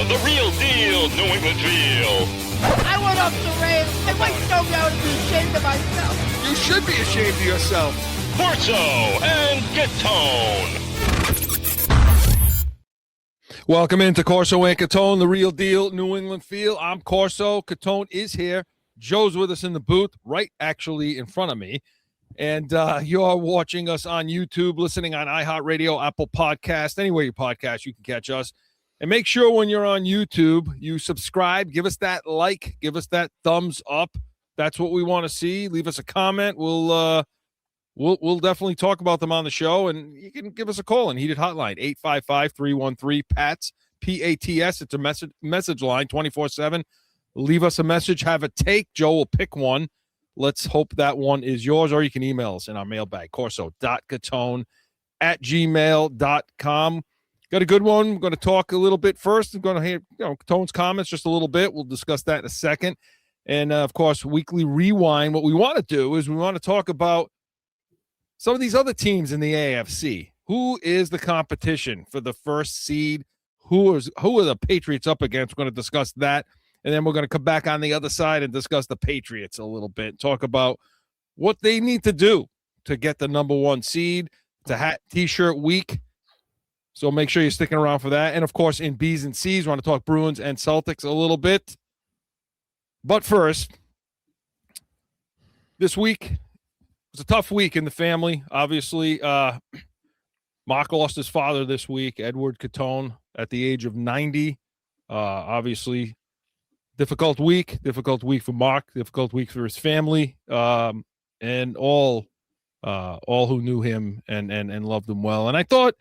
the real deal New England feel. I went off the rails. If I told me I would be ashamed of myself. You should be ashamed of yourself. CORSO and CATONE. Welcome into CORSO and CATONE, the real deal New England feel. I'm CORSO. CATONE is here. Joe's with us in the booth, right actually in front of me. And you're watching us on YouTube, listening on iHeartRadio, Apple Podcast, anywhere you podcast, you can catch us. And make sure when you're on YouTube, you subscribe, give us that like, give us that thumbs up. That's what we want to see. Leave us a comment. We'll definitely talk about them on the show, and you can give us a call on Heated Hotline, 855-313-PATS, P-A-T-S. It's a message line, 24/7. Leave us a message, have a take. Joe will pick one. Let's hope that one is yours, or you can email us in our mailbag, corso.catone@gmail.com. Got a good one. We're going to talk a little bit first. I'm going to hear Catone's comments just a little bit. We'll discuss that in a second. And, of course, Weekly Rewind. What we want to do is we want to talk about some of these other teams in the AFC. Who is the competition for the first seed? Who are the Patriots up against? We're going to discuss that. And then we're going to come back on the other side and discuss the Patriots a little bit. Talk about what they need to do to get the number one seed. It's a hat T-shirt week. So make sure you're sticking around for that. And, of course, in B's and C's, we want to talk Bruins and Celtics a little bit. But first, this week was a tough week in the family. Obviously, Mark lost his father this week, Edward Catone, at the age of 90. Obviously, difficult week for Mark, difficult week for his family, and all who knew him and loved him well. And I thought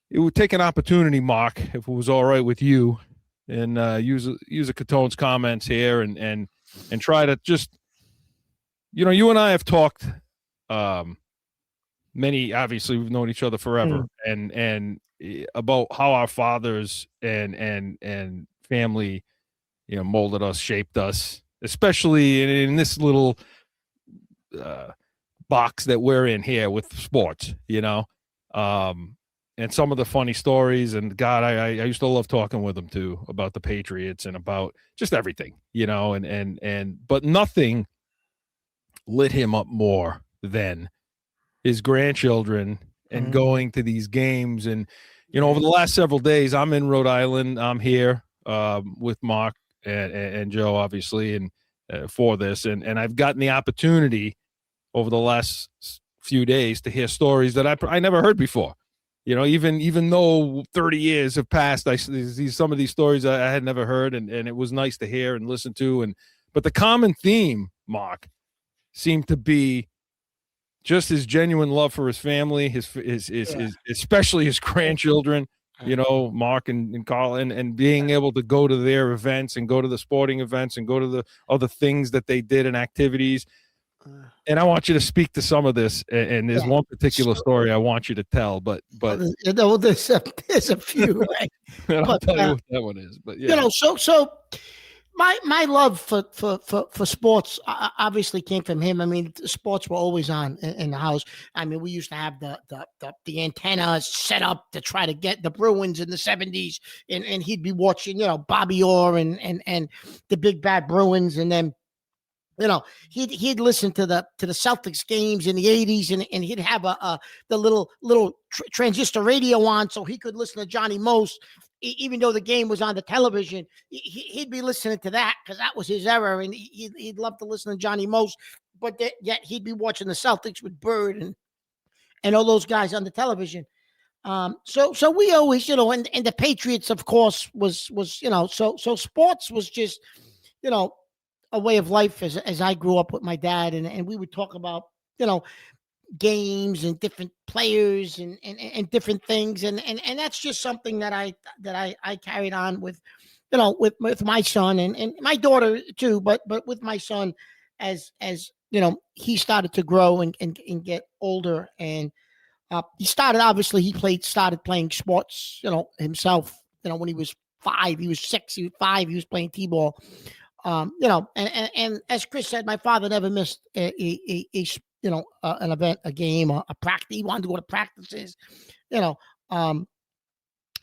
it would take an opportunity, Mark, if it was all right with you, and use a Catone's comments here and try to just, you and I have talked obviously we've known each other forever, and about how our fathers and family, molded us, shaped us, especially in this little box that we're in here with sports, and some of the funny stories. And God, I used to love talking with him too about the Patriots and about just everything, but nothing lit him up more than his grandchildren and going to these games. And, over the last several days, I'm in Rhode Island. I'm here with Mark and Joe, obviously, and for this. And I've gotten the opportunity over the last few days to hear stories that I never heard before. Even though 30 years have passed, I see some of these stories I had never heard, and it was nice to hear and listen to. But the common theme, Mark, seemed to be just his genuine love for his family, his especially his grandchildren, Mark and Carl, and being able to go to their events and go to the sporting events and go to the other things that they did and activities. And I want you to speak to some of this. And there's one particular story I want you to tell, but there's a few. Right? I'll tell you what that one is. But so my love for sports obviously came from him. I mean, sports were always on in the house. I mean, we used to have the antennas set up to try to get the Bruins in the 70s, and he'd be watching, Bobby Orr and the big bad Bruins, and then he'd listen to the Celtics games in the 80s, and he'd have the little transistor radio on so he could listen to Johnny Most. Even though the game was on the television, he'd be listening to that because that was his era, and he'd love to listen to Johnny Most, but yet he'd be watching the Celtics with Bird and all those guys on the television. So we always, and the Patriots, of course, was so sports was just, a way of life as I grew up with my dad, and we would talk about, games and different players and different things. And that's just something that I carried on with, with my son and my daughter too, but with my son as he started to grow and get older. And he started playing sports, himself, when he was 5, he was 6, he was 5, he was playing t-ball. And as Chris said, my father never missed an event, a game, a practice. He wanted to go to practices,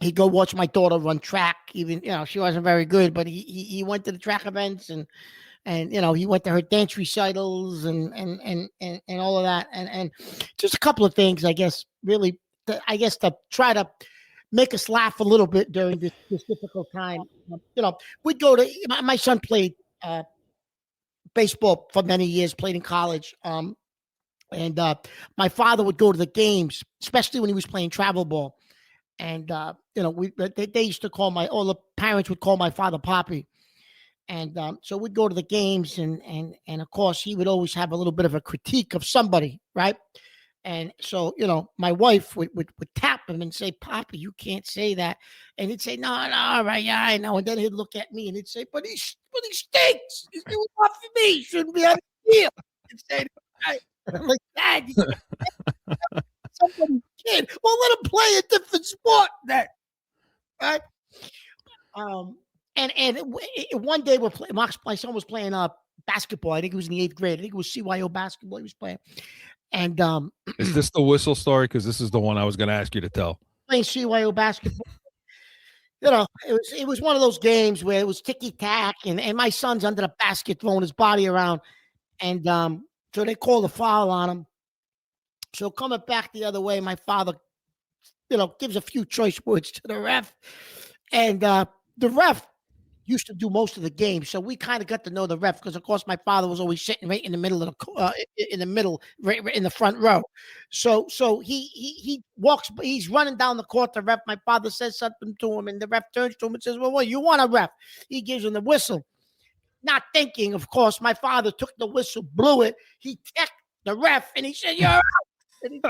he'd go watch my daughter run track. Even she wasn't very good, but he went to the track events and he went to her dance recitals and all of that and just a couple of things, I guess, really, to try to make us laugh a little bit during this difficult time. We'd go to my son played baseball for many years, played in college. And my father would go to the games, especially when he was playing travel ball. And they used to call all the parents would call my father Poppy. And so we'd go to the games, and of course he would always have a little bit of a critique of somebody, right? And so my wife would tap him and say, "Poppy, you can't say that." And he'd say, "No, all right, yeah, I know." And then he'd look at me and he'd say, "But he stinks. He's doing not for me. He shouldn't be on the field." He'd say, right. I'm like, "Dad, you somebody's kid. Well, let him play a different sport then, right?" And one day my son was playing basketball. I think it was in the 8th grade. I think it was CYO basketball he was playing. And is this the whistle story? Because this is the one I was going to ask you to tell. Playing CYO basketball. It was one of those games where it was ticky tack, and my son's under the basket throwing his body around, and so they called a foul on him. So coming back the other way, my father, gives a few choice words to the ref, and the ref used to do most of the game, so we kind of got to know the ref because, of course, my father was always sitting right in the middle of right in the front row. So he walks, he's running down the court. The ref, my father says something to him, and the ref turns to him and says, "Well, you want a ref?" He gives him the whistle, not thinking. Of course, my father took the whistle, blew it. He checked the ref, and he said, "You're out." And he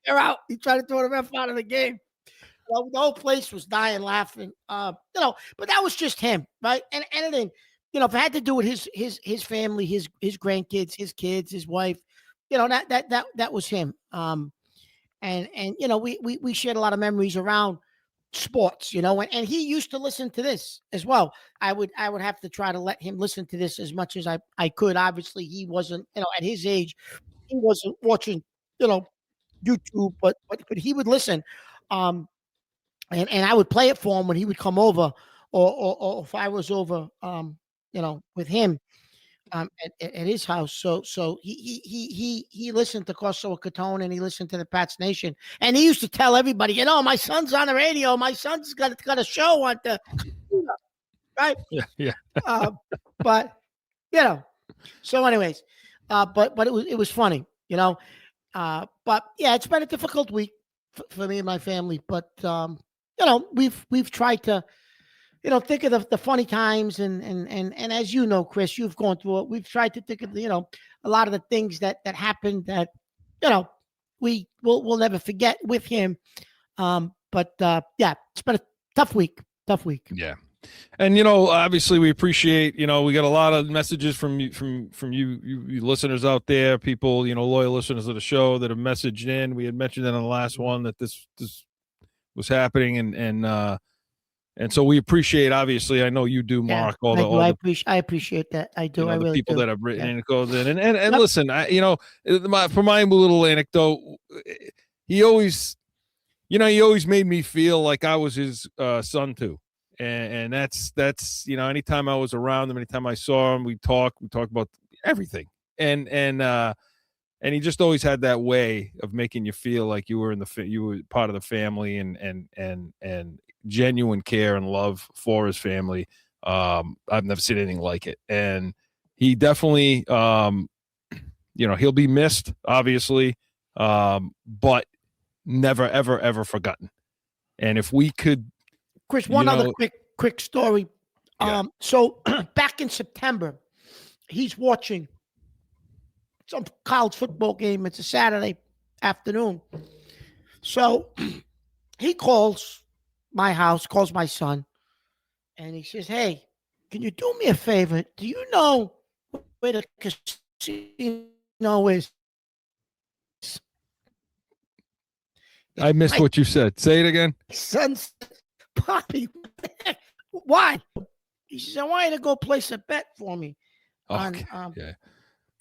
"You're out." He tried to throw the ref out of the game. Well, the whole place was dying laughing, but that was just him, right? And then, if it had to do with his family, his grandkids, his kids, his wife, that was him. We shared a lot of memories around sports, and he used to listen to this as well. I would have to try to let him listen to this as much as I could. Obviously, he wasn't, at his age, he wasn't watching, YouTube, but he would listen. And I would play it for him when he would come over, or if I was over, with him, at his house. So he listened to CORSO CATONE, and he listened to the Pats Nation, and he used to tell everybody, my son's on the radio, my son's got a show on the, right? Yeah. But so anyways, but it was funny, but yeah, it's been a difficult week for me and my family, but we've tried to, think of the funny times, and as you know, Chris, you've gone through it. We've tried to think of a lot of the things that happened that we'll never forget with him. But yeah, it's been a tough week. Yeah. And obviously we appreciate, we got a lot of messages from you listeners out there, people, loyal listeners of the show that have messaged in. We had mentioned in the last one that this was happening, and so we appreciate, obviously, I know you do, Mark, I appreciate that. I do. I the really people do. that have written in and goes in, and listen, for my little anecdote, he always made me feel like I was his son too. And that's anytime I was around him, anytime I saw him, we talk about everything, and he just always had that way of making you feel like you were you were part of the family, and genuine care and love for his family. I've never seen anything like it, and he definitely, he'll be missed, obviously, but never, ever, ever forgotten. And if we could. Chris, one other quick story. Yeah. So back in September, he's watching some college football game. It's a Saturday afternoon. So he calls my house, calls my son, and he says, "Hey, can you do me a favor? Do you know where the casino is?" I missed what you said. Say it again. Son says, "Poppy, why?" He says, "I want you to go place a bet for me on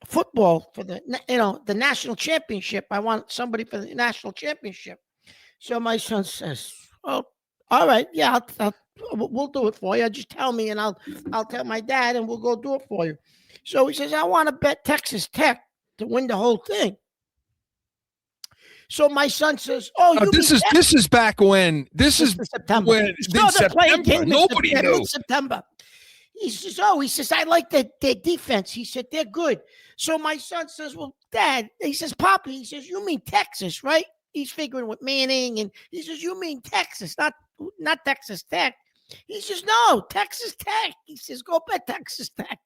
football for the national championship. I want somebody for the national championship." So my son says, Oh, all right. Yeah, we'll do it for you. Just tell me, and I'll tell my dad, and we'll go do it for you. So he says, I want to bet Texas Tech to win the whole thing. So my son says, "Oh, you this is back when this is September. when in September nobody knew September." He says, I like their defense. He said, they're good. So my son says, well, Dad, he says, Papa, he says, you mean Texas, right? He's figuring with Manning, and he says, you mean Texas, not Texas Tech. He says, no, Texas Tech. He says, go bet Texas Tech.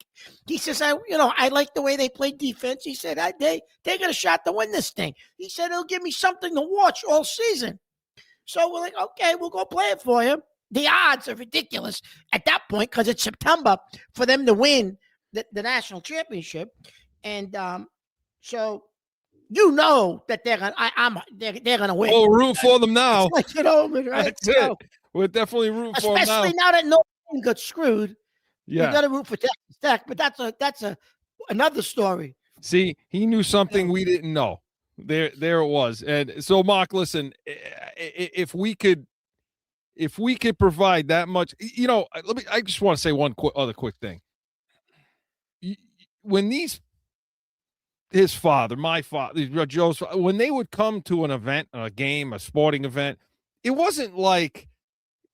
He says, I like the way they play defense. He said, they got a shot to win this thing. He said, it'll give me something to watch all season. So we're like, okay, we'll go play it for you. The odds are ridiculous at that point because it's September for them to win the national championship. And so that they're gonna win. Oh, root for them now. Right? That's it. We're definitely rooting for them now. Especially now that no one got screwed. Yeah. You got to root for Texas Tech, but that's another story. See, he knew something we didn't know. There it was. And so, Mark, listen, if we could provide that much, I just want to say one other quick thing. When his father, my father, Joe's, when they would come to an event, a game, a sporting event, it wasn't like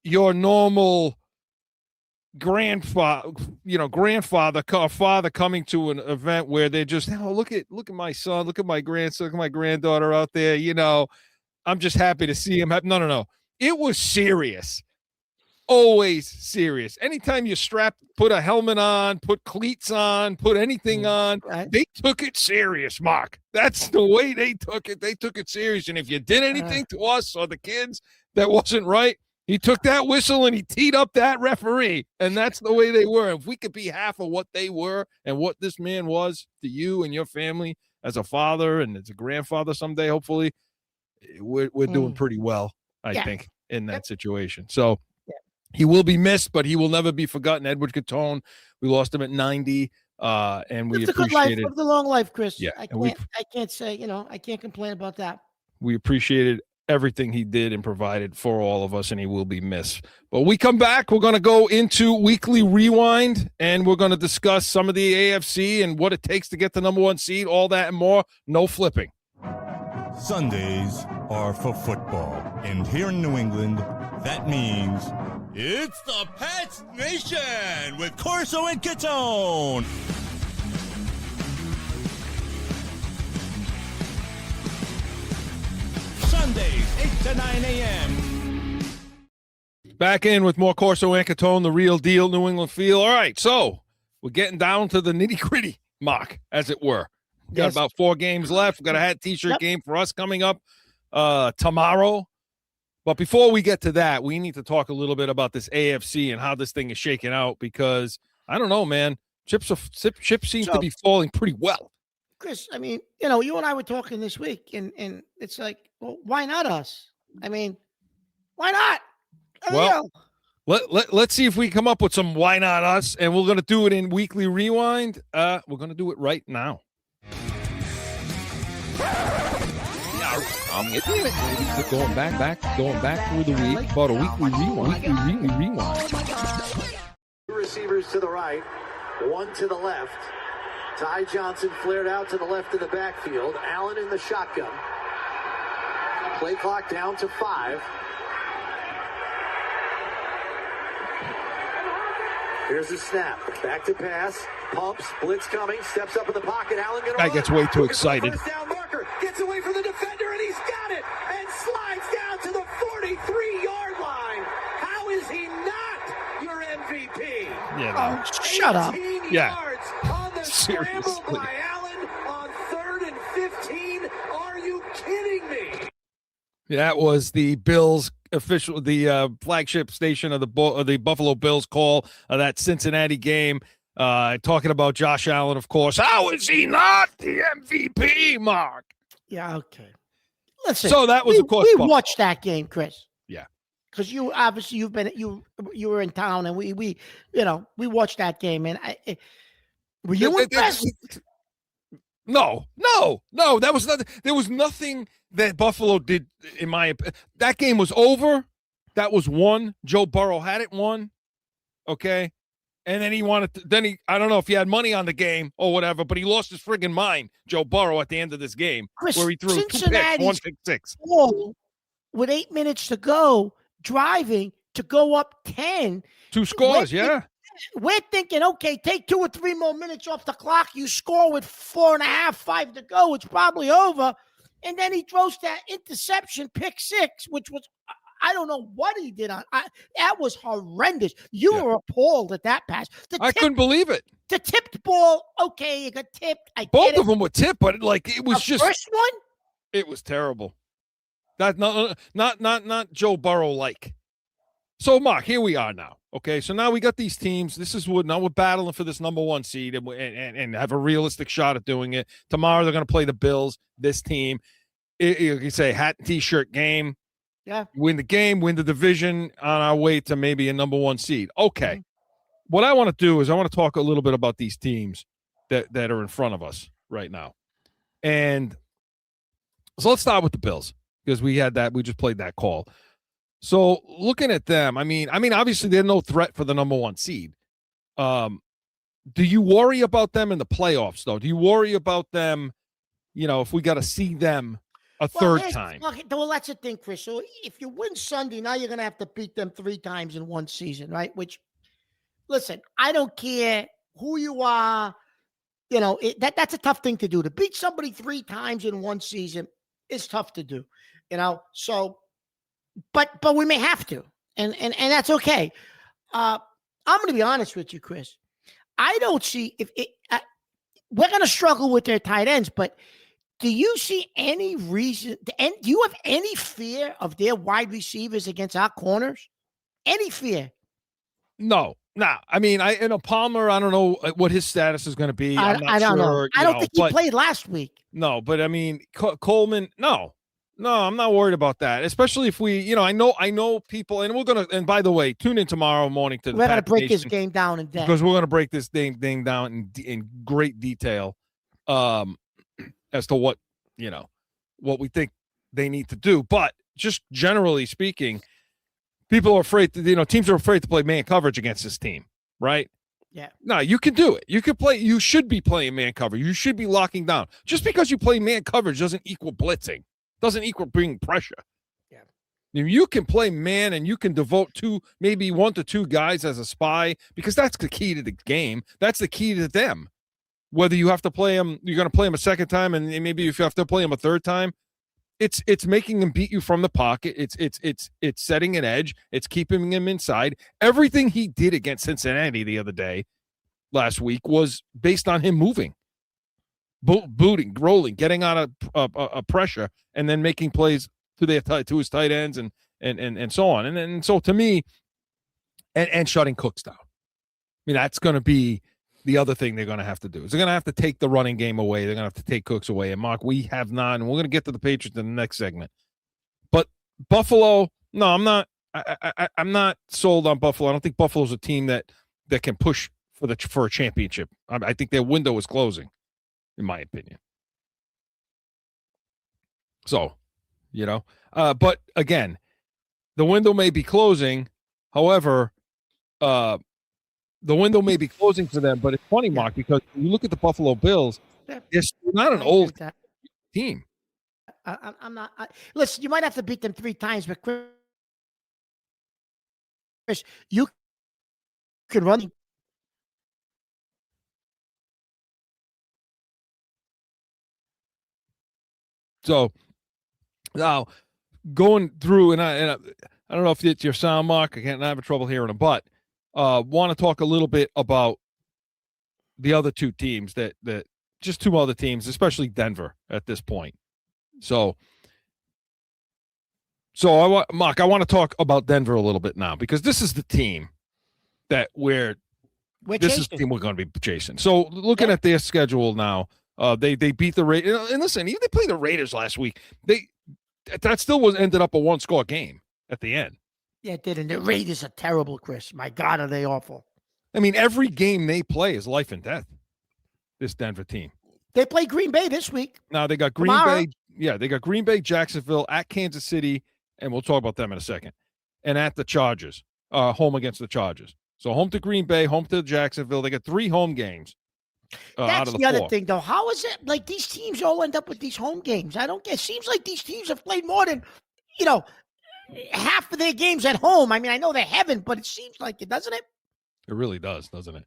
your normal grandfather or father coming to an event where they're just, look at my son, look at my grandson, look at my granddaughter out there. I'm just happy to see him. No. It was serious. Always serious. Anytime you put a helmet on, put cleats on, put anything on, right. They took it serious, Mark. That's the way they took it. They took it serious. And if you did anything to us or the kids that wasn't right, he took that whistle and he teed up that referee. And that's the way they were. If we could be half of what they were and what this man was to you and your family as a father and as a grandfather someday, hopefully, we're doing pretty well, I think, in that situation. So he will be missed, but he will never be forgotten. Edward Catone, we lost him at 90, and we appreciated it. The long life, Chris. Yeah, I can't say, I can't complain about that. We appreciated everything he did and provided for all of us, and he will be missed. But we come back, we're going to go into Weekly Rewind, and we're going to discuss some of the AFC and what it takes to get the number one seed, all that and more. No flipping. Sundays are for football, and here in New England, that means it's the Pats Nation with Corso and Catone. Sundays, 8 to 9 a.m. Back in with more Corso and Catone, the real deal, New England feel. All right, so we're getting down to the nitty-gritty, Mark, as it were. Got about 4 games left. We've got a hat T-shirt game for us coming up tomorrow. But before we get to that, we need to talk a little bit about this AFC and how this thing is shaking out because, I don't know, man, chips seem to be falling pretty well. Chris, I mean, you and I were talking this week, and it's like, well, why not us? I mean, why not? Let's see if we come up with some why not us, and we're going to do it in Weekly Rewind. We're going to do it right now. Going back through the week, about a weekly rewind. 2 receivers to the right, 1 to the left. Ty Johnson flared out to the left in the backfield. Allen in the shotgun. Play clock down to 5. Here's the snap. Back to pass. Pumps. Blitz coming. Steps up in the pocket. Allen guy gets way too excited. First down marker. Gets away from the defender, and he's got it. And slides down to the 43-yard line. How is he not your MVP? Yeah. No. Shut up. Yards on the Seriously. scramble by Allen on 3rd and 15. Are you kidding me? That was the Bills official, the flagship station of the Buffalo Bills call of that Cincinnati game. Talking about Josh Allen, of course. How is he not the MVP, Mark? Yeah, okay. Listen. So that was, of course, we watched that game, Chris. Yeah. Because you were in town, and we watched that game, and were you impressed? No. That was nothing. There was nothing that Buffalo did, in my opinion. That game was over. That was one. Joe Burrow had it won. Okay. And then I don't know if he had money on the game or whatever, but he lost his friggin' mind, Joe Burrow, at the end of this game, Chris, where he threw Cincinnati's 2 picks, 1 pick 6. ball with 8 minutes to go, driving to go up 10. 2 scores, yeah. We're thinking, okay, take 2 or 3 more minutes off the clock. You score with 4.5, 5 to go. It's probably over. And then he throws that interception, pick 6, which was, I don't know what he did that was horrendous. You were appalled at that pass. I couldn't believe it. The tipped ball, okay, you got tipped. Both of them were tipped, but it was just first one. It was terrible. That not Joe Burrow like. So, Mark, here we are now. Okay, so now we got these teams. This is now we're battling for this number 1 seed and have a realistic shot at doing it. Tomorrow they're going to play the Bills. This team, you can say hat and T-shirt game. Yeah, win the game, win the division on our way to maybe a number 1 seed. Okay, what I want to do is I want to talk a little bit about these teams that are in front of us right now, and so let's start with the Bills because we just played that call. So looking at them, I mean, obviously they're no threat for the number 1 seed. Do you worry about them in the playoffs, though? Do you worry about them, if we got to see them a third time? Well, that's the thing, Chris. So if you win Sunday, now you're going to have to beat them 3 times in 1 season, right? Which, listen, I don't care who you are. That's a tough thing to do. To beat somebody 3 times in 1 season is tough to do, So, but we may have to, and that's okay. I'm going to be honest with you, Chris. I don't see we're going to struggle with their tight ends, but do you see any reason? Do you have any fear of their wide receivers against our corners? Any fear? No. I mean, Palmer, I don't know what his status is going to be. I'm not don't sure. Know. I don't think he played last week. No, but I mean, Coleman, no, I'm not worried about that. Especially if we, I know people, and by the way, tune in tomorrow morning to we're going to break this game down in depth because we're going to break this thing down in great detail, as to what we think they need to do. But just generally speaking, people are afraid teams are afraid to play man coverage against this team, right? Yeah. No, you can do it. You should be playing man coverage. You should be locking down. Just because you play man coverage doesn't equal blitzing. Doesn't equal bringing pressure. Yeah. You can play man and you can devote maybe 1 to 2 guys as a spy because that's the key to the game. That's the key to them. Whether you have to play them, you're going to play them a second time, and maybe if you have to play them a third time, it's making them beat you from the pocket. It's setting an edge. It's keeping him inside. Everything he did against Cincinnati the other day, last week, was based on him moving, booting, rolling, getting out of pressure, and then making plays to his tight ends and so on. And so to me, and shutting Cooks down. I mean, that's going to be the other thing they're going to have to do. Is they're going to have to take the running game away. They're going to have to take Cooks away. And Mark, we have not, and we're going to get to the Patriots in the next segment. But Buffalo, no, I'm not. I'm not sold on Buffalo. I don't think Buffalo's a team that can push for a championship. I think their window is closing, in my opinion. So, but again, the window may be closing. However, the window may be closing for them, but it's funny, Mark, because you look at the Buffalo Bills, they're not an old team. I'm not. Listen, you might have to beat them 3 times, but Chris, you can run. So now going through, and I don't know if it's your sound, Mark. I'm having trouble hearing them, but want to talk a little bit about the other 2 teams that just 2 other teams, especially Denver at this point. So Mark, I want to talk about Denver a little bit now because this is the team that this is the team we're going to be chasing. So looking at their schedule now, they beat the Raiders, and listen, even they played the Raiders last week. That still ended up a 1-score game at the end. Yeah, it did. And the Raiders are terrible, Chris. My God, are they awful. I mean, every game they play is life and death, this Denver team. They play Green Bay this week. Now they got Green Bay. Yeah, they got Green Bay, Jacksonville, at Kansas City, and we'll talk about them in a second. and at the Chargers, home against the Chargers. So home to Green Bay, home to Jacksonville. They got 3 home games. Out That's of the other 4. thing, though. How is it like these teams all end up with these home games? I don't get. It seems like these teams have played more than, half of their games at home. I mean, I know they haven't, but it seems like it, doesn't it? It really does, doesn't it?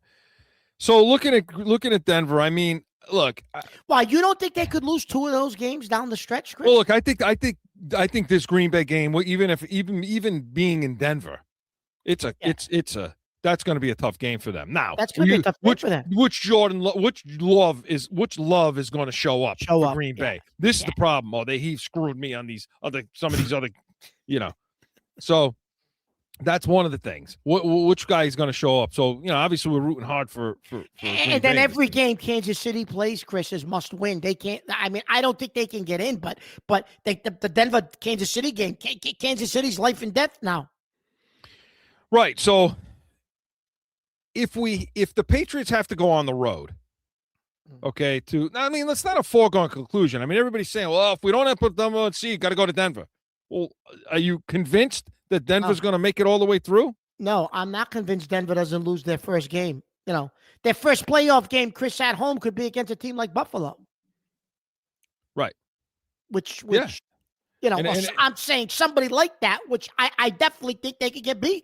So looking at Denver, I mean, look. Why, you don't think they could lose 2 of those games down the stretch, Chris? Well, look, I think this Green Bay game, even being in Denver, that's going to be a tough game for them. Now, that's going to be a tough game for them. Which love is going to show up for Green Bay? This is the problem. Oh, he screwed me on some of these other, So that's one of the things. Which guy is going to show up? So obviously we're rooting hard for and then every game Kansas City plays, Chris, is must win. They can't. I mean, I don't think they can get in, but the Denver Kansas City game, Kansas City's life and death now. Right. So if the Patriots have to go on the road, okay, that's not a foregone conclusion. I mean, everybody's saying, well, if we don't have to put them on C, you got to go to Denver. Well, are you convinced that Denver's going to make it all the way through? No, I'm not convinced Denver doesn't lose their first game. Their first playoff game, Chris, at home could be against a team like Buffalo. Right. Which I'm saying somebody like that, which I definitely think they could get beat.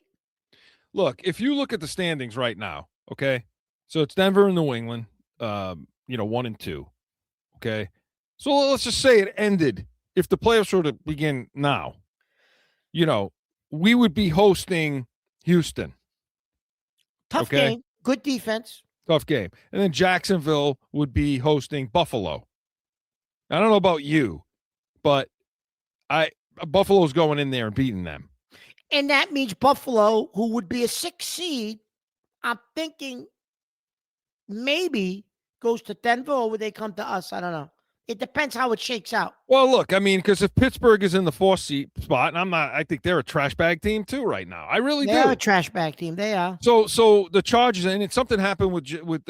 Look, if you look at the standings right now, okay, so it's Denver and New England, 1 and 2, okay? So let's just say it ended. If the playoffs were to begin now, we would be hosting Houston. Tough game, good defense. Tough game. And then Jacksonville would be hosting Buffalo. I don't know about you, but Buffalo's going in there and beating them. And that means Buffalo, who would be a 6 seed, I'm thinking maybe goes to Denver, or would they come to us? I don't know. It depends how it shakes out. Well, look, I mean, because if Pittsburgh is in the 4th spot, and I think they're a trash bag team too right now. I really do. They're a trash bag team. They are. So the Chargers, and something happened with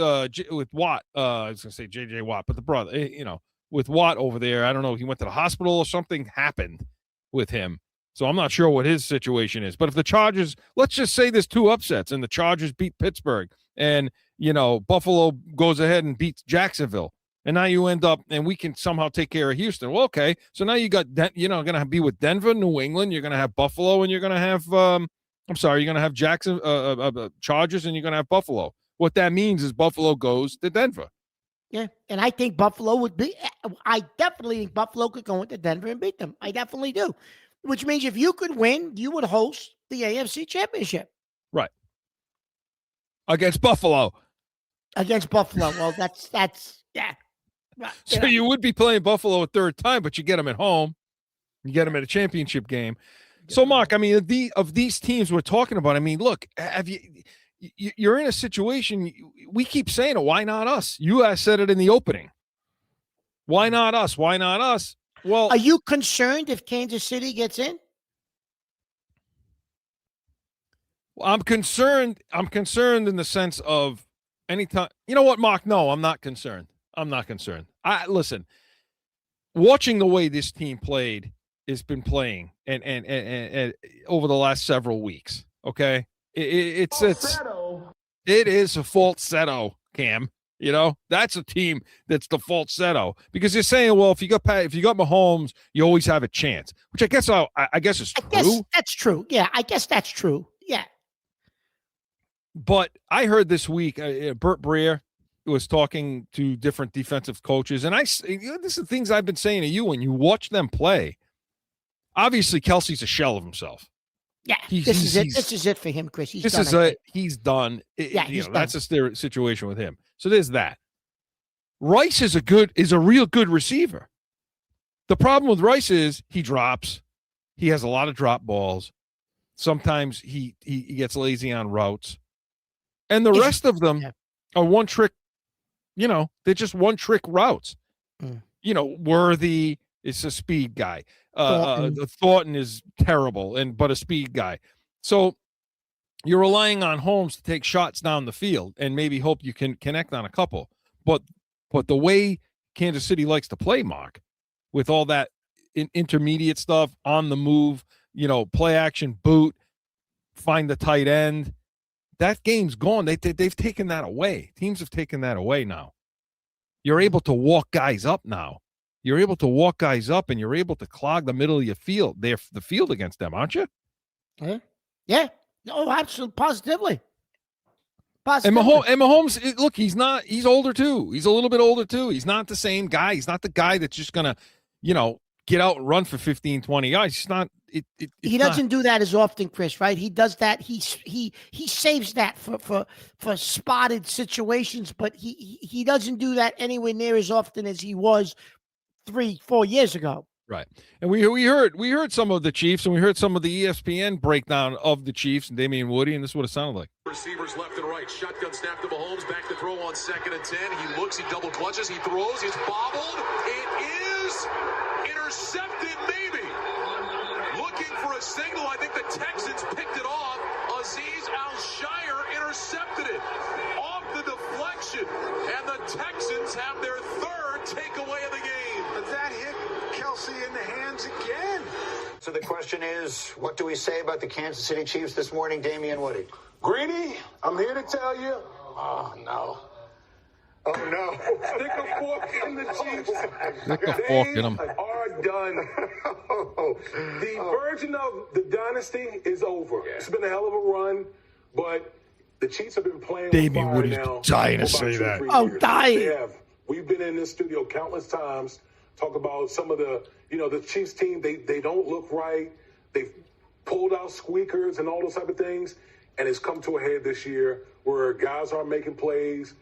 Watt. I was gonna say J.J. Watt, but the brother, with Watt over there, I don't know. He went to the hospital or something happened with him. So I'm not sure what his situation is. But if the Chargers, let's just say there's 2 upsets and the Chargers beat Pittsburgh and, Buffalo goes ahead and beats Jacksonville. And now you end up, and we can somehow take care of Houston. Well, okay. So now you got, going to be with Denver, New England. You're going to have Buffalo, and you're going to have, you're going to have Chargers, and you're going to have Buffalo. What that means is Buffalo goes to Denver. Yeah, and I think Buffalo I definitely think Buffalo could go into Denver and beat them. I definitely do. Which means if you could win, you would host the AFC Championship. Right. Against Buffalo. Well, that's yeah. So you would be playing Buffalo a third time, but you get them at home. You get them at a championship game. So, Mark, I mean, of these teams we're talking about, I mean, look, you're in a situation, we keep saying it, why not us? You guys said it in the opening. Why not us? Why not us? Well, are you concerned if Kansas City gets in? I'm concerned in the sense of anytime. You know what, Mark? No, I'm not concerned. Listen, watching the way this team has been playing and over the last several weeks. Okay, it is a falsetto, Cam. That's a team that's the falsetto, because you're saying, well, if you got Mahomes, you always have a chance, which I guess is true. Guess that's true. Yeah, I guess that's true. Yeah. But I heard this week, Burt Breer was talking to different defensive coaches, and this is the things I've been saying to you when you watch them play. Obviously, Kelsey's a shell of himself. Yeah, this is it for him, Chris. He's done. Yeah, he's done. That's just their situation with him. So there's that. Rice is a real good receiver. The problem with Rice is he drops. He has a lot of drop balls. Sometimes he gets lazy on routes. And the rest of them are one trick, they're just one trick routes. Worthy is a speed guy. Thornton is terrible, but a speed guy. So you're relying on Holmes to take shots down the field and maybe hope you can connect on a couple. But the way Kansas City likes to play, Mark, with all that intermediate stuff, on the move, play action, boot, find the tight end. That game's gone. They've taken that away. Teams have taken that away now. You're able to walk guys up now. You're able to walk guys up, and you're able to clog the middle of your field. They're the field against them, aren't you? Yeah. No, absolutely, positively. And Mahomes, look, he's older too. He's a little bit older too. He's not the same guy. He's not the guy that's just going to, get out and run for 15, 20 yards. He's not. He doesn't do that as often, Chris, right? He does that. He saves that for spotted situations, but he doesn't do that anywhere near as often as he was 3-4 years ago. Right. And we heard some of the Chiefs, and we heard some of the ESPN breakdown of the Chiefs and Damian Woody, and this is what it sounded like. Receivers left and right. Shotgun snap to Mahomes. Back to throw on 2nd and 10. He looks, he double clutches, he throws, he's bobbled. It is intercepted, maybe. Looking for a signal. I think the Texans picked it off. Azeez Al-Shire intercepted it off the deflection, and the Texans have their 3rd takeaway of the game. But that hit Kelsey in the hands again. So the question is, what do we say about the Kansas City Chiefs this morning, Damian Woody? Greedy, I'm here to tell you. Oh, no. Oh, no. Stick a fork in the Chiefs. Stick a fork in them. They are done. The version of the dynasty is over. It's been a hell of a run, but the Chiefs have been playing Damian with Woody's fire now dying to for about say that. 2-3 Oh, years. dying. They have. We've been in this studio countless times, talk about some of the, the Chiefs team, they don't look right. They've pulled out squeakers and all those type of things, and it's come to a head this year where guys aren't making plays,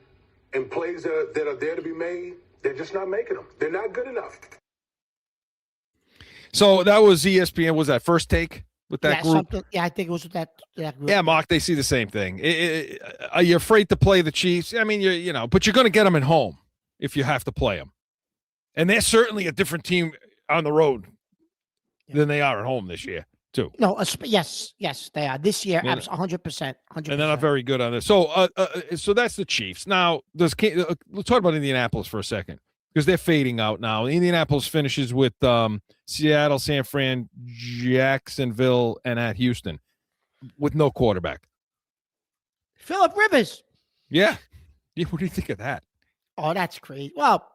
and plays that are there to be made, they're just not making them. They're not good enough. So that was ESPN. Was that First Take with that group? I think it was with that group. Yeah, Mark, they see the same thing. Are you afraid to play the Chiefs? I mean, but you're going to get them at home if you have to play them. And they're certainly a different team on the road than they are at home this year, too. No, yes, they are. This year, Yeah. 100%. And they're not very good on this. So so that's the Chiefs. Now, let's talk about Indianapolis for a second, because they're fading out now. Indianapolis finishes with Seattle, San Fran, Jacksonville, and at Houston with no quarterback. Phillip Rivers. Yeah. What do you think of that? Oh, that's crazy. Well,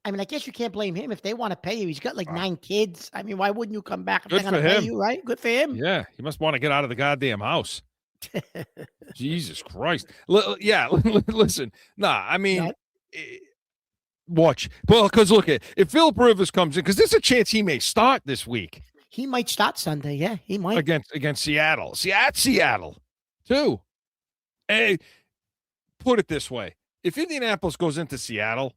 I mean, I guess you can't blame him if they want to pay you. He's got like 9 kids. I mean, why wouldn't you come back if Good they're going for to pay him. you, right? Good for him. Yeah, he must want to get out of the goddamn house. Jesus Christ. Listen. Nah, I mean, watch. Well, because look, if Phillip Rivers comes in, because there's a chance he may start this week. He might start Sunday. Yeah, he might. Against Seattle. Seattle, too. Hey, put it this way. If Indianapolis goes into Seattle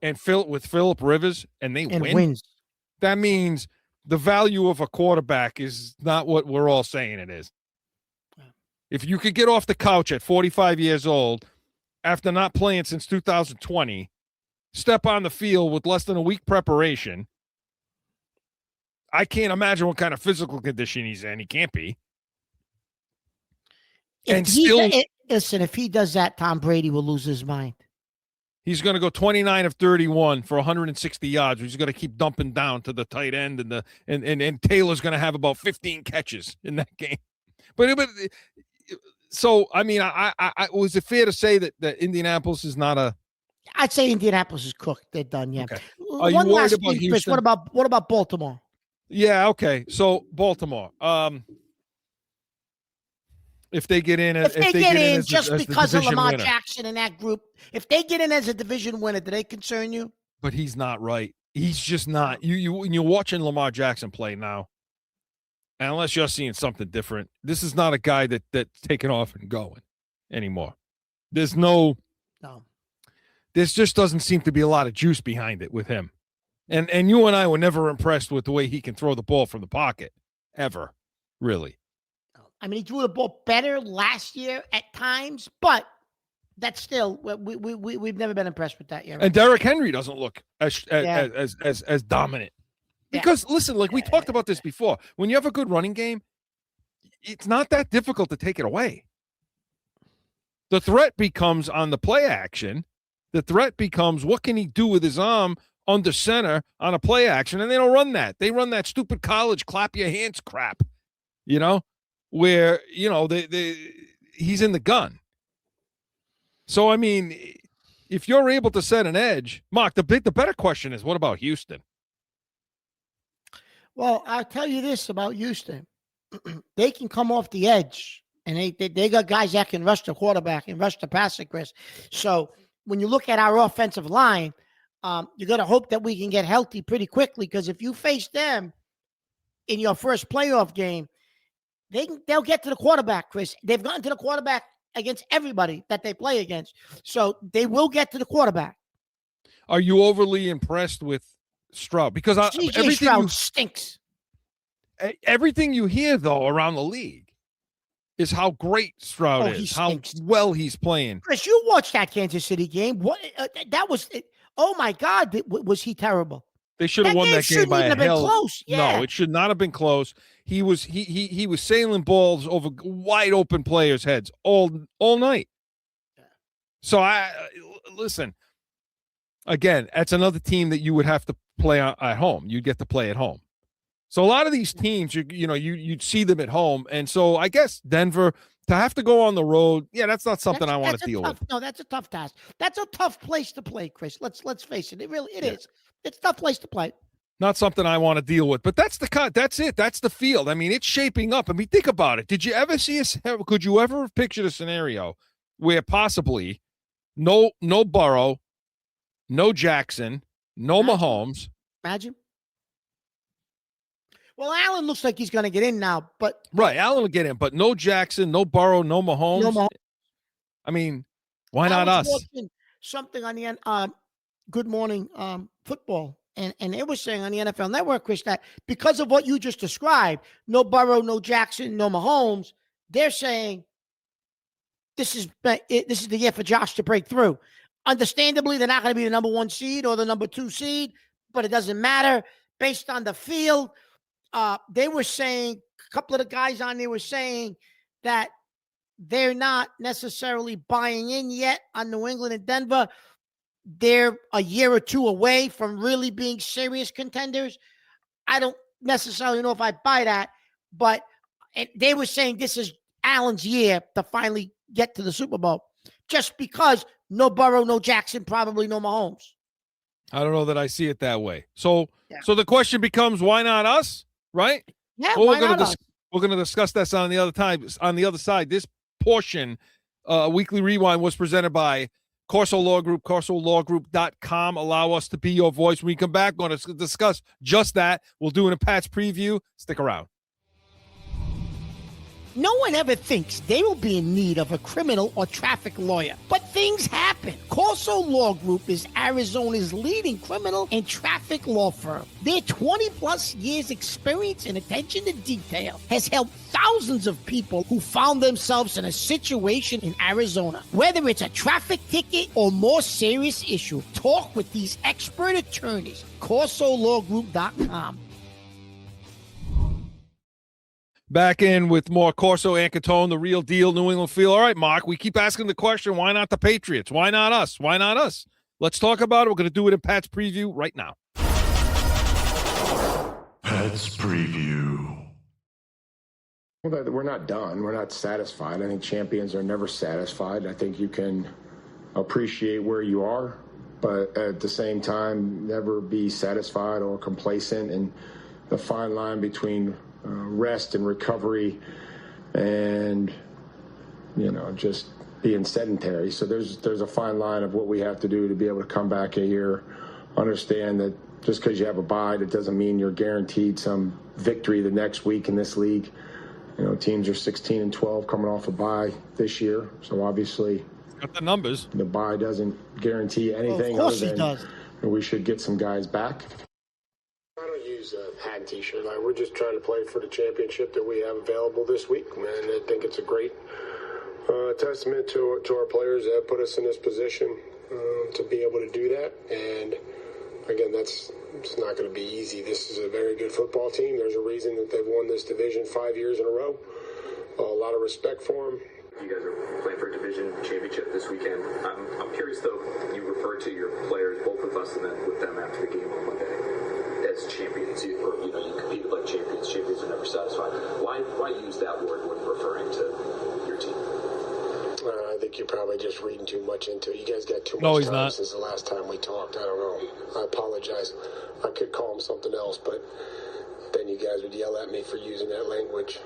and with Phillip Rivers and they wins, that means the value of a quarterback is not what we're all saying it is. If you could get off the couch at 45 years old after not playing since 2020, step on the field with less than a week preparation, I can't imagine what kind of physical condition he's in. He can't be. Listen, if he does that, Tom Brady will lose his mind. He's going to go 29 of 31 for 160 yards. He's going to keep dumping down to the tight end, and Taylor's going to have about 15 catches in that game. But so I mean, I was it fair to say that Indianapolis is not a? I'd say Indianapolis is cooked. They're done. Yeah. Okay. Are you worried about Houston? Chris, what about Baltimore? Yeah. Okay. So Baltimore. If they get in, just because of Lamar Jackson and that group, if they get in as a division winner, do they concern you? But he's not right. He's just not. You're watching Lamar Jackson play now, and unless you're seeing something different, this is not a guy that's taking off and going anymore. There's no. This just doesn't seem to be a lot of juice behind it with him, and you and I were never impressed with the way he can throw the ball from the pocket, ever, really. I mean, he threw the ball better last year at times, but that's still we've never been impressed with that yet. And Derrick Henry doesn't look as dominant because listen, like we talked about this before. When you have a good running game, it's not that difficult to take it away. The threat becomes on the play action. The threat becomes what can he do with his arm under center on a play action, and they don't run that. They run that stupid college clap your hands crap, you know. where, he's in the gun. So, I mean, if you're able to set an edge, Mark, the better question is, what about Houston? Well, I'll tell you this about Houston. They can come off the edge, and they got guys that can rush the quarterback and rush the passer, Chris. So when you look at our offensive line, you got to hope that we can get healthy pretty quickly, because if you face them in your first playoff game, they'll get to the quarterback, Chris. They've gotten to the quarterback against everybody that they play against. So they will get to the quarterback. Are you overly impressed with Stroud? Because CJ Stroud stinks. Everything you hear, though, around the league is how great Stroud is, how well he's playing. Chris, you watched that Kansas City game. What that was? Oh my God, was he terrible? They should have won that game by a hell. Close. Yeah. No, it should not have been close. He was sailing balls over wide open players' heads all night. So listen. Again, that's another team that you would have to play at home. You'd get to play at home. So a lot of these teams, you'd see them at home, and so I guess Denver to have to go on the road, that's not something I want to deal with. No, that's a tough task. That's a tough place to play, Chris. Let's face it. It really is. It's a tough place to play. Not something I want to deal with, but that's it. That's the field. I mean, it's shaping up. I mean, think about it. Could you ever have pictured a scenario where possibly no Burrow, no Jackson, no Mahomes? Imagine. Well, Allen looks like he's going to get in now, but right, Allen will get in, but no Jackson, no Burrow, no Mahomes. I mean, why not us? Something on the Good Morning Football, and it was saying on the NFL Network, Chris, that because of what you just described, no Burrow, no Jackson, no Mahomes, they're saying this is the year for Josh to break through. Understandably, they're not going to be the number 1 seed or the number 2 seed, but it doesn't matter based on the field. They were saying, a couple of the guys on there were saying that they're not necessarily buying in yet on New England and Denver. They're a year or two away from really being serious contenders. I don't necessarily know if I buy that, but they were saying this is Allen's year to finally get to the Super Bowl, just because no Burrow, no Jackson, probably no Mahomes. I don't know that I see it that way. So the question becomes, why not us? Right? Yeah, well, why not us? We're going to discuss this on the other time. On the other side, this portion, Weekly Rewind, was presented by CORSO Law Group, CORSOLawGroup.com. Allow us to be your voice. When we come back, we're going to discuss just that. We'll do it in Pat's preview. Stick around. No one ever thinks they will be in need of a criminal or traffic lawyer, but things happen. CORSO Law Group is Arizona's leading criminal and traffic law firm. Their 20-plus years experience and attention to detail has helped thousands of people who found themselves in a situation in Arizona. Whether it's a traffic ticket or more serious issue, talk with these expert attorneys. CORSOLawGroup.com. Back in with more Corso and Catone, the real deal, New England feel. All right, Mark, we keep asking the question, why not the Patriots? Why not us? Why not us? Let's talk about it. We're going to do it in Pat's preview right now. Pat's preview. Well, we're not done. We're not satisfied. I think champions are never satisfied. I think you can appreciate where you are, but at the same time, never be satisfied or complacent. And the fine line between rest and recovery and, just being sedentary. So there's a fine line of what we have to do to be able to come back here, understand that just because you have a bye, that doesn't mean you're guaranteed some victory the next week in this league. Teams are 16-12 coming off a bye this year. So obviously got the numbers. The bye doesn't guarantee anything. Well, of course it does. We should get some guys back. I don't use a hat t-shirt. We're just trying to play for the championship that we have available this week, and I think it's a great testament to our players that put us in this position to be able to do that. And again, it's not going to be easy. This is a very good football team. There's a reason that they've won this division 5 years in a row. A lot of respect for them. You guys are playing for a division championship this weekend. I'm curious, though, you referred to your players, both with us and then with them after the game on Monday. says champions, or you competed like champions. Champions are never satisfied. Why use that word when referring to your team? I think you're probably just reading too much into it. You guys got too No, much he's time not. since the last time we talked. I don't know. I apologize. I could call him something else, but then you guys would yell at me for using that language.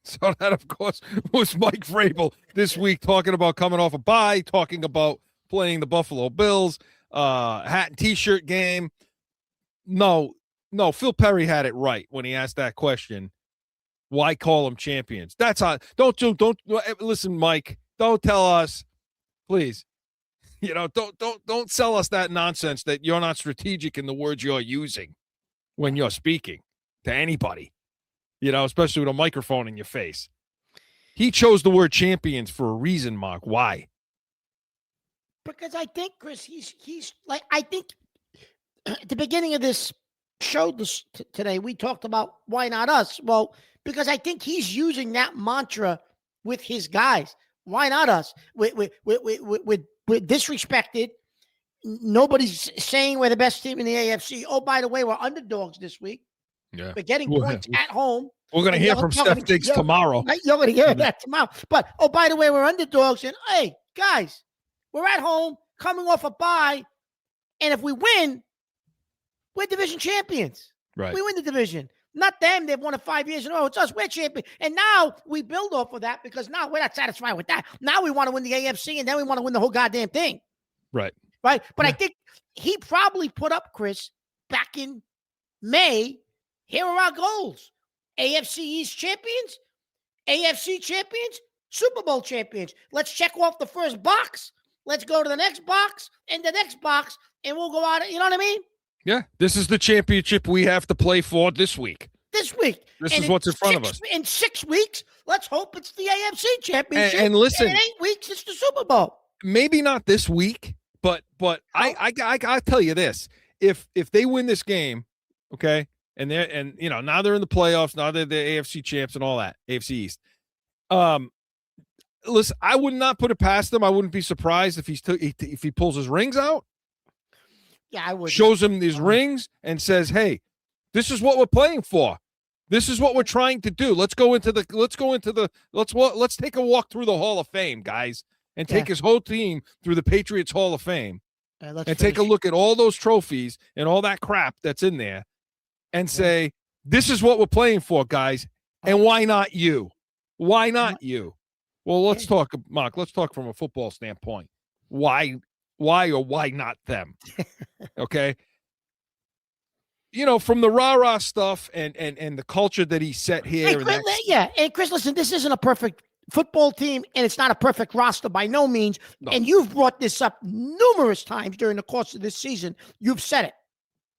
So that, of course, was Mike Vrabel this week talking about coming off a bye, talking about playing the Buffalo Bills, hat and T-shirt game. No, Phil Perry had it right when he asked that question. Why call them champions? That's how. Don't listen, Mike. Don't tell us, please. Don't sell us that nonsense that you're not strategic in the words you're using when you're speaking to anybody. Especially with a microphone in your face. He chose the word champions for a reason, Mark. Why? Because I think, Chris, he's like, I think at the beginning of this show today, we talked about why not us? Well, because I think he's using that mantra with his guys. Why not us? We're disrespected. Nobody's saying we're the best team in the AFC. Oh, by the way, we're underdogs this week. Yeah. We're getting points at home. We're going to hear from Steph Diggs tomorrow. You're going to hear that tomorrow. But, oh, by the way, we're underdogs. And, hey, guys, we're at home coming off a bye. And if we win, we're division champions. Right. We win the division. Not them. They've won it 5 years in a row. It's us. We're champions. And now we build off of that because now we're not satisfied with that. Now we want to win the AFC, and then we want to win the whole goddamn thing. Right. Right? But I think he probably put up, Chris, back in May, here are our goals. AFC East champions, AFC champions, Super Bowl champions. Let's check off the first box. Let's go to the next box and the next box, and we'll go out. You know what I mean? Yeah. This is the championship we have to play for this week. This week. This is what's in front of us. In 6 weeks, let's hope it's the AFC championship. And listen, in 8 weeks, it's the Super Bowl. Maybe not this week, but I tell you this: if they win this game, okay. And now they're in the playoffs. Now they're the AFC champs and all that, AFC East. Listen, I would not put it past them. I wouldn't be surprised if he pulls his rings out. Yeah, I would. Shows him these rings and says, "Hey, this is what we're playing for. This is what we're trying to do. Let's take a walk through the Hall of Fame, guys, and take his whole team through the Patriots Hall of Fame, and take a look at all those trophies and all that crap that's in there." And say, this is what we're playing for, guys. And why not you? Why not you? Well, let's talk, Mark. Let's talk from a football standpoint. Why or why not them? Okay. From the rah-rah stuff and the culture that he set here. And Chris, listen, this isn't a perfect football team, and it's not a perfect roster by no means. No. And you've brought this up numerous times during the course of this season. You've said it.